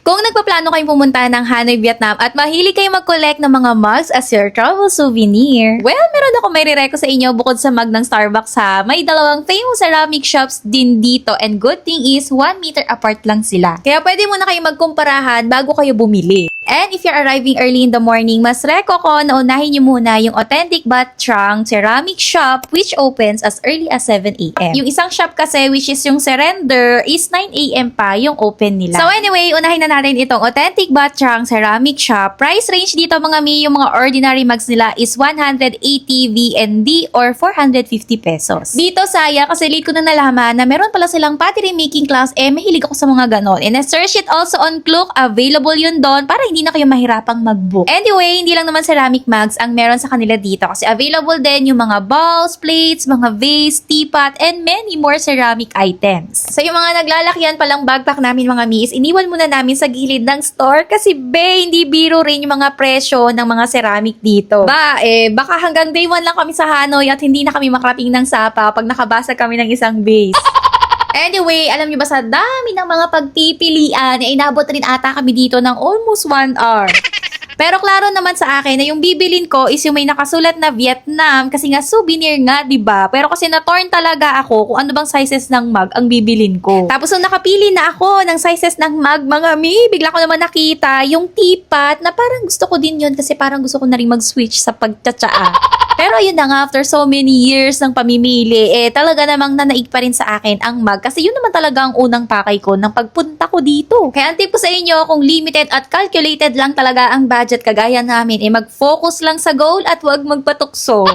Kung nagpaplano kayong pumunta ng Hanoi, Vietnam at mahilig kayong mag-collect ng mga mugs as your travel souvenir, well, meron ako may re-reco sa inyo bukod sa mug ng Starbucks ha. May dalawang famous ceramic shops din dito and good thing is 1 meter apart lang sila. Kaya pwede muna kayong magkumparahan bago kayo bumili. And if you're arriving early in the morning, mas reco ko na unahin nyo muna yung Authentic Bat Trang Ceramic Shop which opens as early as 7 a.m. Yung isang shop kasi which is yung Surrender is 9 a.m. pa yung open nila. So anyway, unahin na natin itong Authentic Bat Trang Ceramic Shop. Price range dito mga mi, yung mga ordinary mugs nila is 180 VND or 450 pesos. Dito saya kasi late ko na nalaman na meron pala silang pottery making class mahilig ako sa mga ganon. And I search it also on Klook, available yun doon para hindi na kayo mahirapang mag-book. Anyway, hindi lang naman ceramic mugs ang meron sa kanila dito kasi available din yung mga bowls, plates, mga vase, teapot, and many more ceramic items. So yung mga naglalakyan palang backpack namin mga mis, iniwan muna namin sa gilid ng store kasi hindi biro rin yung mga presyo ng mga ceramic dito. Baka hanggang day 1 lang kami sa Hanoi at hindi na kami makarating ng Sapa pag nakabasa kami ng isang base. Anyway, alam niyo ba sa dami ng mga pagpipilian, inabot rin ata kami dito ng almost 1 hour. Pero klaro naman sa akin na yung bibilin ko is yung may nakasulat na Vietnam kasi nga souvenir nga, 'di ba? Pero kasi na-torn talaga ako kung ano bang sizes ng mug ang bibilin ko. Tapos nung nakapili na ako ng sizes ng mug, mga mi, bigla ko naman nakita yung teapot na parang gusto ko din yun kasi parang gusto ko na rin mag-switch sa pagtsatsaa. Pero yun na nga, after so many years ng pamimili, talaga namang nanaig pa rin sa akin ang mug kasi yun naman talaga ang unang pakay ko ng pagpunta ko dito. Kaya ang tip ko sa inyo, kung limited at calculated lang talaga ang budget kagaya namin, mag-focus lang sa goal at huwag magpatukso.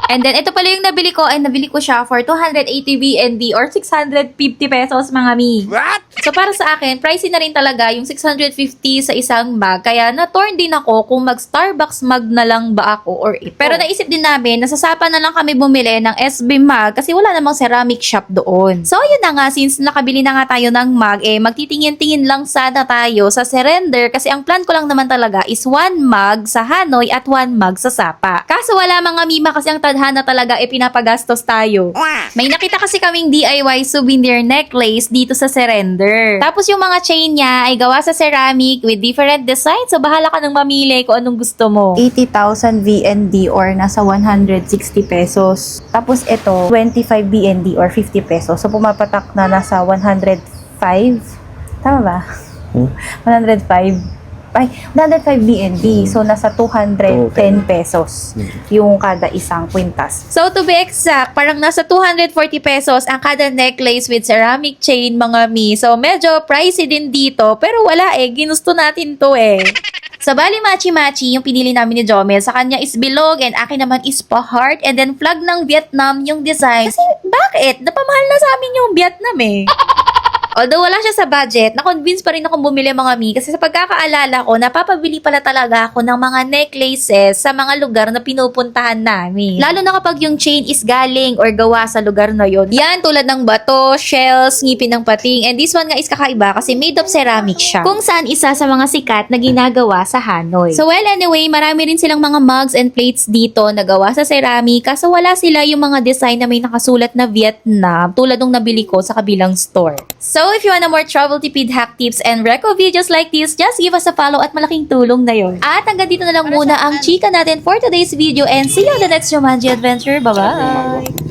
And then, ito pala yung nabili ko, nabili ko siya for 280 VND or 650 pesos mga mi. What? So, para sa akin, pricey na rin talaga yung 650 sa isang mug. Kaya, na-torn din ako kung mag-Starbucks mug na lang ba ako or ito. Pero naisip din namin, nasasapa na lang kami bumili ng SB mug kasi wala namang ceramic shop doon. So, yun na nga, since nakabili na nga tayo ng mug, magtitingin-tingin lang sana tayo sa Surrender kasi ang plan ko lang naman talaga is 1 mug sa Hanoi at 1 mug sa Sapa. Kaso wala mga mima kasi ang tadhana talaga pinapagastos tayo. May nakita kasi kaming DIY souvenir necklace dito sa Surrender. Tapos yung mga chain niya ay gawa sa ceramic with different designs. So bahala ka nang mamili kung anong gusto mo. 80,000 VND or nasa 160 pesos. Tapos ito, 25 VND or 50 pesos. So pumapatak na nasa 105. Tama ba? 105. Ay, 105 BND. So, nasa 210 pesos yung kada isang kwintas. So, to be exact, parang nasa 240 pesos ang kada necklace with ceramic chain, mga mi. So, medyo pricey din dito. Pero wala ginusto natin to Sa bali matchy-matchy, yung pinili namin ni Jomel, sa kanya is bilog and akin naman is pa-heart and then flag ng Vietnam yung design. Kasi bakit? Napamahal na sa amin yung Vietnam Although wala siya sa budget, na-convince pa rin akong bumili mga mi kasi sa pagkakaalala ko, napapabili pala talaga ako ng mga necklaces sa mga lugar na pinupuntahan namin. Lalo na kapag yung chain is galing or gawa sa lugar na yon. Yan, tulad ng bato, shells, ngipin ng pating, and this one nga is kakaiba kasi made of ceramic siya. Kung saan isa sa mga sikat na ginagawa sa Hanoi. So well, anyway, marami rin silang mga mugs and plates dito na gawa sa ceramic kaso wala sila yung mga design na may nakasulat na Vietnam tulad nung nabili ko sa kabilang store. So, if you wanna more travel tipid hack tips and reco videos like this, just give us a follow at malaking tulong na yun. At hanggang dito na lang muna ang chika natin for today's video and see you on the next Jumanji adventure. Bye-bye!